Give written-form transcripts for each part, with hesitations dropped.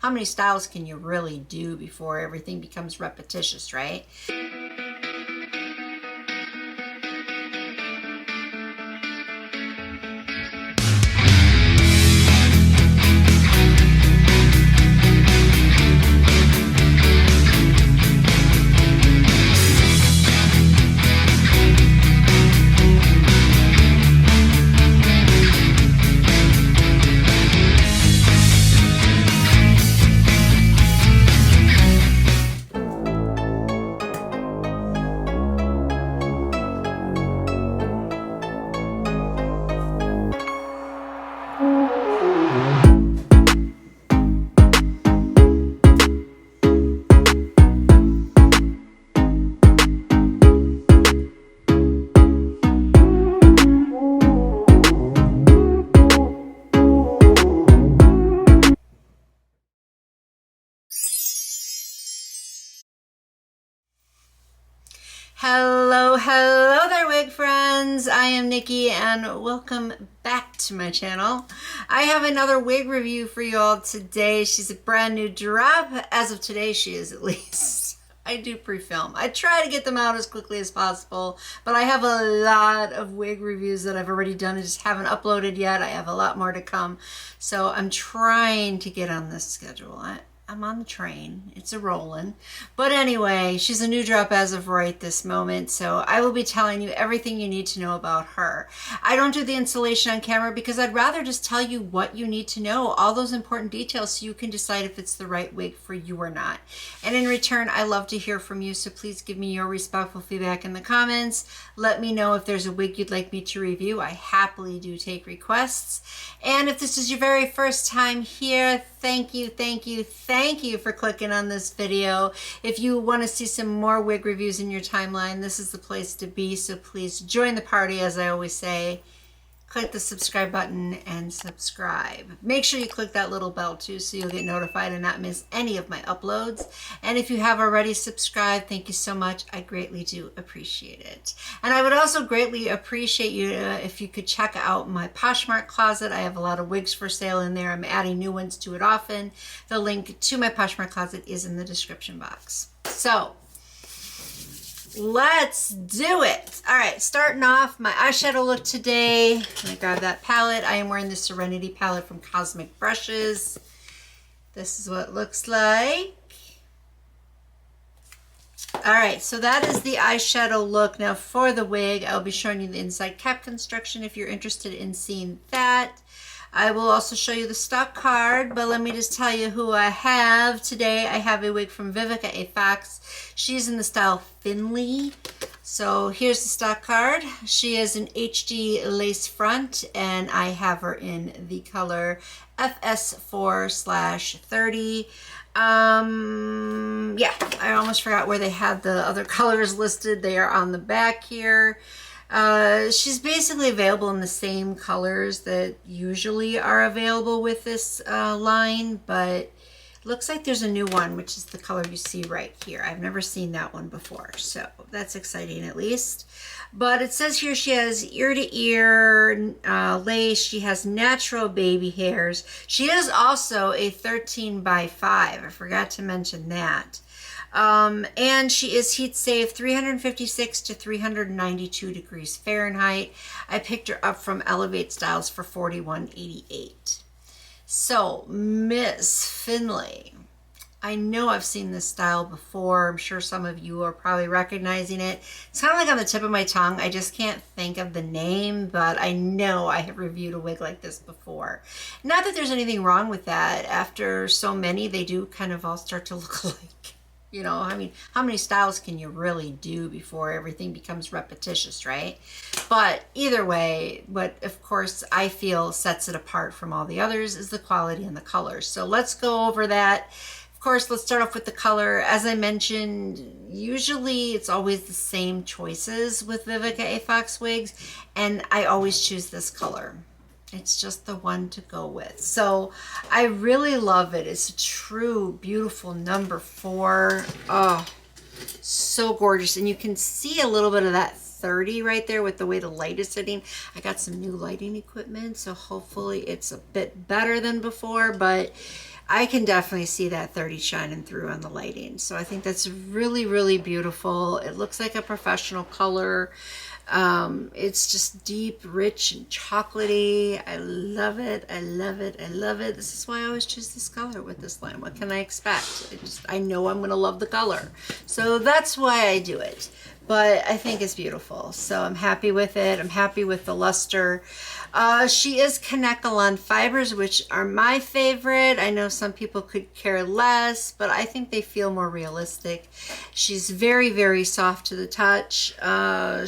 how many styles can you really do before everything becomes repetitious, right? Hello there, wig friends. I am Nikki and welcome back to my channel. I have another wig review for you all today. She's a brand new drop. As of today, she is at least. I do pre-film. I try to get them out as quickly as possible, but I have a lot of wig reviews that I've already done and just haven't uploaded yet. I have a lot more to come. So I'm trying to get on this schedule. I'm on the train. It's a rolling. But anyway, she's a new drop as of right this moment, so I will be telling you everything you need to know about her. I don't do the installation on camera because I'd rather just tell you what you need to know, all those important details, so you can decide if it's the right wig for you or not. And in return, I love to hear from you, so please give me your respectful feedback in the comments. Let me know if there's a wig you'd like me to review. I happily do take requests. And if this is your very first time here, thank you for clicking on this video. If you want to see some more wig reviews in your timeline, this is the place to be. So please join the party, as I always say. Click the subscribe button and subscribe. Make sure you click that little bell too, so you'll get notified and not miss any of my uploads. And if you have already subscribed, thank you so much. I greatly do appreciate it. And I would also greatly appreciate you if you could check out my Poshmark closet. I have a lot of wigs for sale in there. I'm adding new ones to it often. The link to my Poshmark closet is in the description box. So let's do it. All right, starting off my eyeshadow look today. Let me grab that palette. I am wearing the Serenity palette from Cosmic Brushes. This is what it looks like. All right, so that is the eyeshadow look. Now for the wig, I'll be showing you the inside cap construction if you're interested in seeing that. I will also show you the stock card, but let me just tell you who I have today. I have a wig from Vivica, a fox. She's in the style Finley. So here's the stock card. She is an HD lace front, and I have her in the color FS4/30. Yeah, I almost forgot where they had the other colors listed. They are on the back here. She's basically available in the same colors that usually are available with this line, but looks like there's a new one, which is the color you see right here. I've never seen that one before, so that's exciting at least. But it says here she has ear-to-ear lace. She has natural baby hairs. She is also a 13x5. I forgot to mention that. And she is heat safe, 356 to 392 degrees Fahrenheit. I picked her up from elevatestyles for $41.88. So Miss Finley, I know I've seen this style before. I'm sure some of you are probably recognizing it. It's kind of like on the tip of my tongue. I just can't think of the name, but I know I have reviewed a wig like this before. Not that there's anything wrong with that. After so many, they do kind of all start to look alike. You know, I mean, how many styles can you really do before everything becomes repetitious, right? But either way, what of course I feel sets it apart from all the others is the quality and the colors. So let's go over that. Of course, let's start off with the color. As I mentioned, usually it's always the same choices with Vivica A. Fox wigs, and I always choose this color. It's just the one to go with. So I really love it. It's a true, beautiful number 4. Oh, so gorgeous. And you can see a little bit of that 30 right there with the way the light is sitting. I got some new lighting equipment, so hopefully it's a bit better than before, but I can definitely see that 30 shining through on the lighting. So I think that's really, really beautiful. It looks like a professional color. It's just deep, rich, and chocolatey. I love it. I love it. I love it. This is why I always choose this color with this line. What can I expect? I know I'm going to love the color. So that's why I do it. But I think it's beautiful. So I'm happy with it. I'm happy with the luster. She is Kanekalon fibers, which are my favorite. I know some people could care less, but I think they feel more realistic. She's very, very soft to the touch.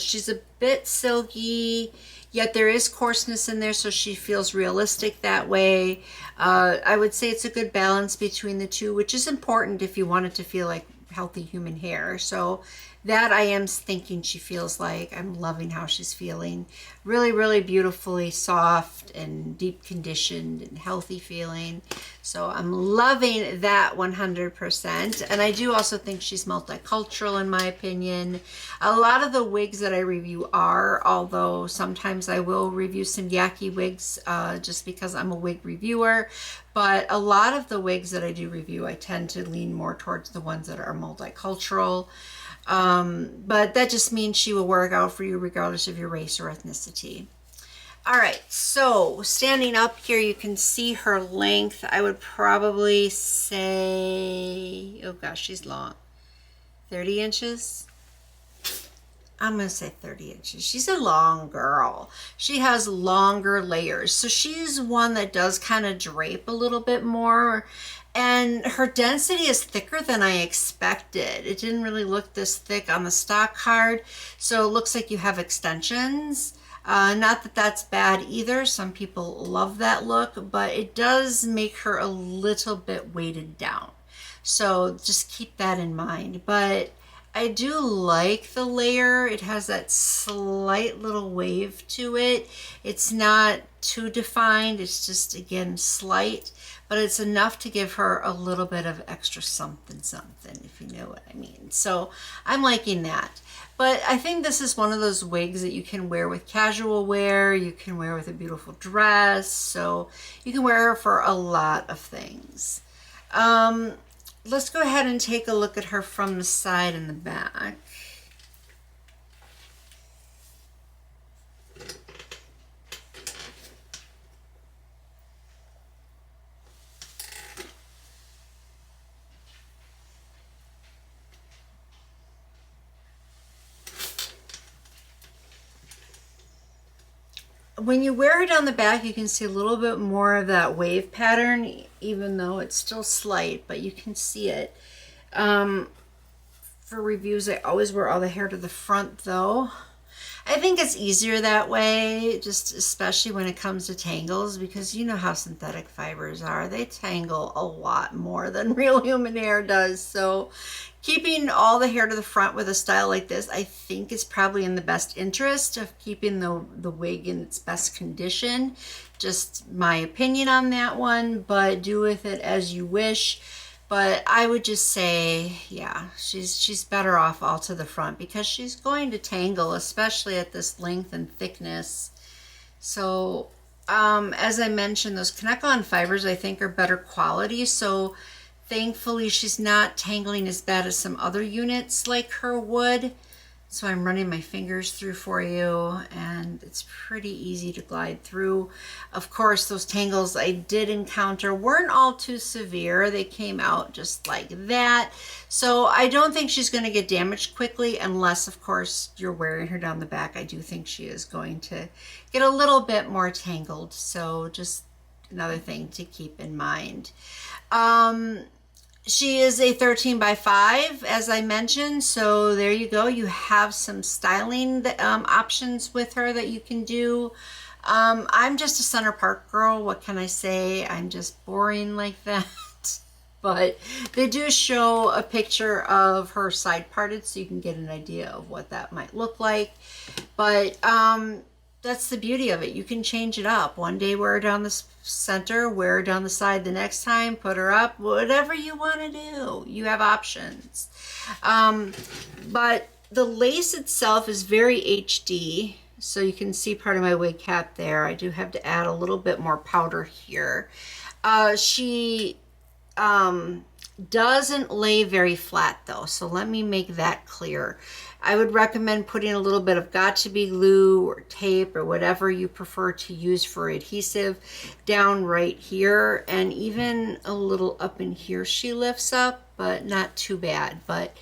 She's a bit silky, yet there is coarseness in there, so she feels realistic that way. I would say it's a good balance between the two, which is important if you want it to feel like healthy human hair. So that I am thinking she feels like. I'm loving how she's feeling. Really, really beautifully soft and deep conditioned and healthy feeling. So I'm loving that 100%. And I do also think she's multicultural in my opinion. A lot of the wigs that I review are, although sometimes I will review some Yaki wigs just because I'm a wig reviewer. But a lot of the wigs that I do review, I tend to lean more towards the ones that are multicultural. But that just means she will work out for you regardless of your race or ethnicity. All right, so standing up here, you can see her length. I would probably say, oh gosh, she's long. 30 inches? I'm going to say 30 inches. She's a long girl. She has longer layers. So she's one that does kind of drape a little bit more. And her density is thicker than I expected. It didn't really look this thick on the stock card. So it looks like you have extensions. Not that that's bad either. Some people love that look, but it does make her a little bit weighted down. So just keep that in mind. But I do like the layer. It has that slight little wave to it. It's not too defined. It's just, again, slight, but it's enough to give her a little bit of extra something, if you know what I mean. So I'm liking that. But I think this is one of those wigs that you can wear with casual wear. You can wear with a beautiful dress. So you can wear her for a lot of things. Let's go ahead and take a look at her from the side and the back. When you wear it on the back, you can see a little bit more of that wave pattern, even though it's still slight, but you can see it. For reviews, I always wear all the hair to the front though. I think it's easier that way, just especially when it comes to tangles, because you know how synthetic fibers are. They tangle a lot more than real human hair does. So keeping all the hair to the front with a style like this, I think is probably in the best interest of keeping the wig in its best condition. Just my opinion on that one, but do with it as you wish. But I would just say, yeah, she's better off all to the front because she's going to tangle, especially at this length and thickness. So, as I mentioned, those Kanekalon fibers I think are better quality. So thankfully she's not tangling as bad as some other units like her would. So I'm running my fingers through for you, and it's pretty easy to glide through. Of course, those tangles I did encounter weren't all too severe. They came out just like that. So I don't think she's going to get damaged quickly unless, of course, you're wearing her down the back. I do think she is going to get a little bit more tangled. So just another thing to keep in mind. She is a 13 by 5, as I mentioned, so there you go. You have some styling options with her that you can do. I'm just a Center Park girl. What can I say? I'm just boring like that. But they do show a picture of her side parted so you can get an idea of what that might look like. But that's the beauty of it. You can change it up. One day wear her down the center, wear her down the side the next time, put her up, whatever you want to do. You have options. But the lace itself is very HD. So you can see part of my wig cap there. I do have to add a little bit more powder here. She doesn't lay very flat though, so let me make that clear. I would recommend putting a little bit of got2b glue or tape or whatever you prefer to use for adhesive down right here, and even a little up in here she lifts up, but not too bad. But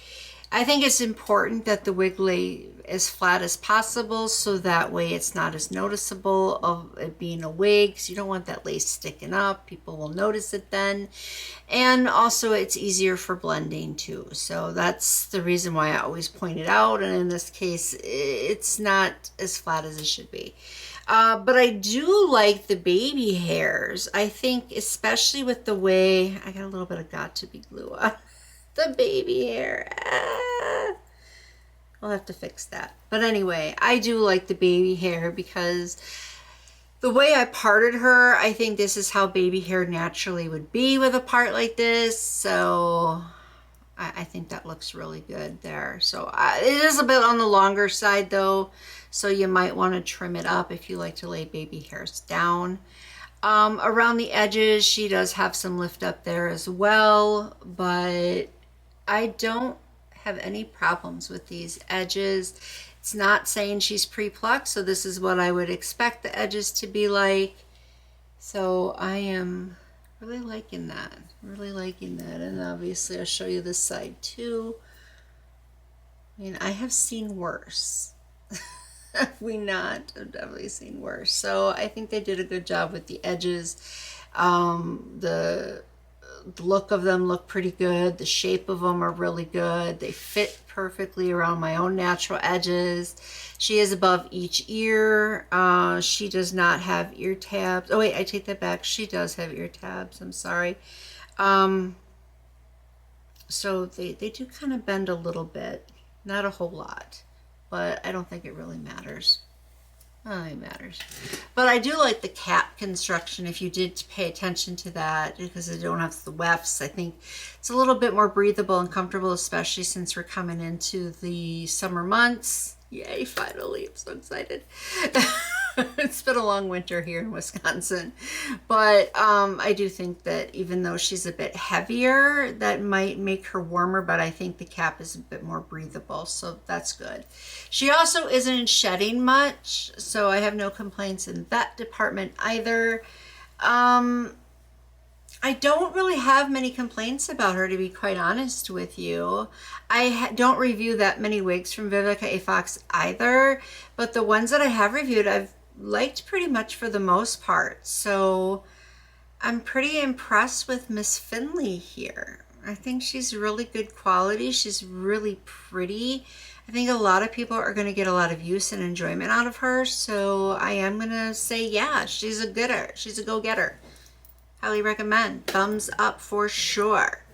I think it's important that the wig lay as flat as possible, so that way it's not as noticeable of it being a wig, because you don't want that lace sticking up. People will notice it then. And also it's easier for blending too. So that's the reason why I always point it out. And in this case, it's not as flat as it should be. But I do like the baby hairs. I think especially with the way, I got a little bit of got2b glue on the baby hair. I'll have to fix that. But anyway, I do like the baby hair because the way I parted her, I think this is how baby hair naturally would be with a part like this. So I think that looks really good there. So it is a bit on the longer side though, so you might want to trim it up if you like to lay baby hairs down. Around the edges, she does have some lift up there as well, but I don't have any problems with these edges. It's not saying she's pre-plucked, so this is what I would expect the edges to be like. So I am really liking that, and obviously I'll show you this side too. I mean, I have seen worse. Have we not? I've definitely seen worse. So I think they did a good job with the edges. The look of them look pretty good. The shape of them are really good. They fit perfectly around my own natural edges. She is above each ear. She does not have ear tabs. Oh wait, I take that back. She does have ear tabs. I'm sorry. So they do kind of bend a little bit. Not a whole lot, but I don't think it really matters. I don't think it matters. But I do like the cap construction, if you did pay attention to that, because they don't have the wefts. I think it's a little bit more breathable and comfortable, especially since we're coming into the summer months. Yay, finally, I'm so excited. It's been a long winter here in Wisconsin. But I do think that even though she's a bit heavier, that might make her warmer, but I think the cap is a bit more breathable, so that's good. She also isn't shedding much, so I have no complaints in that department either. I don't really have many complaints about her, to be quite honest with you. I don't review that many wigs from Vivica A. Fox either, but the ones that I have reviewed, I've liked pretty much for the most part. So I'm pretty impressed with Miss Finley here. I think she's really good quality. She's really pretty. I think a lot of people are going to get a lot of use and enjoyment out of her. So I am going to say, yeah, she's a gooder. She's a go-getter. Highly recommend. Thumbs up for sure.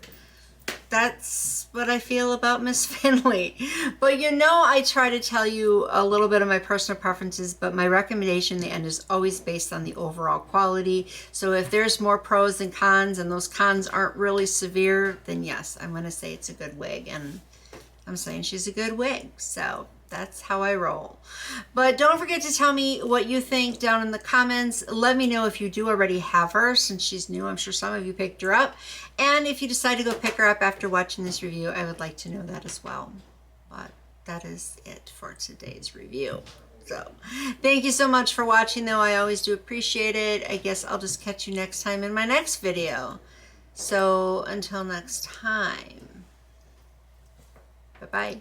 That's what I feel about Miss Finley. But you know, I try to tell you a little bit of my personal preferences, but my recommendation in the end is always based on the overall quality. So if there's more pros than cons, and those cons aren't really severe, then yes, I'm going to say it's a good wig. And I'm saying she's a good wig. So that's how I roll. But don't forget to tell me what you think down in the comments. Let me know if you do already have her, since she's new. I'm sure some of you picked her up. And if you decide to go pick her up after watching this review, I would like to know that as well. But that is it for today's review. So thank you so much for watching, though. I always do appreciate it. I guess I'll just catch you next time in my next video. So until next time, bye-bye.